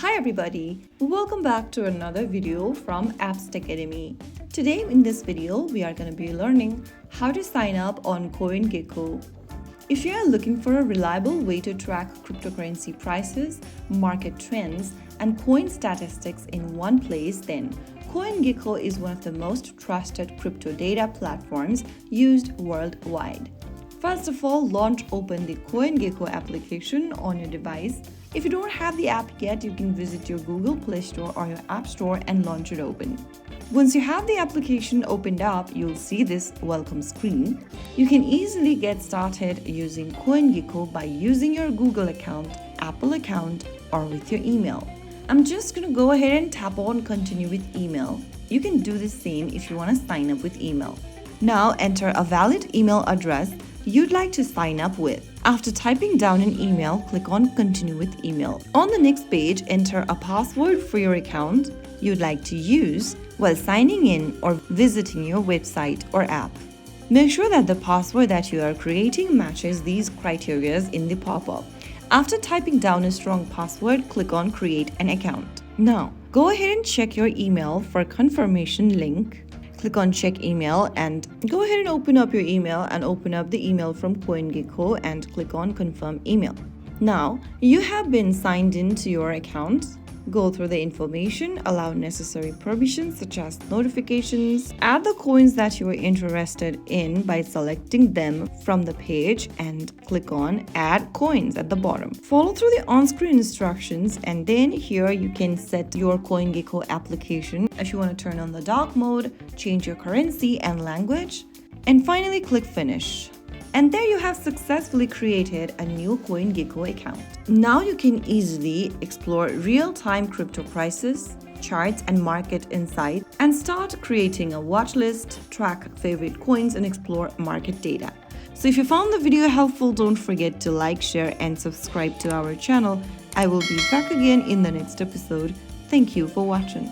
Hi everybody, welcome back to another video from Apps Academy. Today in this video, we are going to be learning how to sign up on CoinGecko. If you are looking for a reliable way to track cryptocurrency prices, market trends, and coin statistics in one place, then CoinGecko is one of the most trusted crypto data platforms used worldwide. First of all, open the CoinGecko application on your device. If you don't have the app yet, you can visit your Google Play Store or your App Store and launch it open. Once you have the application opened up, you'll see this welcome screen. You can easily get started using CoinGecko by using your Google account, Apple account, or with your email. I'm just going to go ahead and tap on continue with email. You can do the same if you want to sign up with email. Now enter a valid email address you'd like to sign up with. After typing down an email, click on continue with email. On the next page, enter a password for your account you'd like to use while signing in or visiting your website or app. Make sure that the password that you are creating matches these criteria in the pop-up. After typing down a strong password, click on create an account. Now, go ahead and check your email for confirmation link. Click on check email and go ahead and open up your email and open up the email from CoinGecko and click on confirm email. Now, you have been signed into your account. Go through the information, allow necessary permissions such as notifications, add the coins that you are interested in by selecting them from the page and click on add coins at the bottom. Follow through the on-screen instructions and then here you can set your CoinGecko application if you want to turn on the dark mode, change your currency and language, and finally click finish. And there you have successfully created a new CoinGecko account. Now you can easily explore real-time crypto prices, charts and market insights and start creating a watch list, track favorite coins and explore market data. So if you found the video helpful, don't forget to like, share and subscribe to our channel. I will be back again in the next episode. Thank you for watching.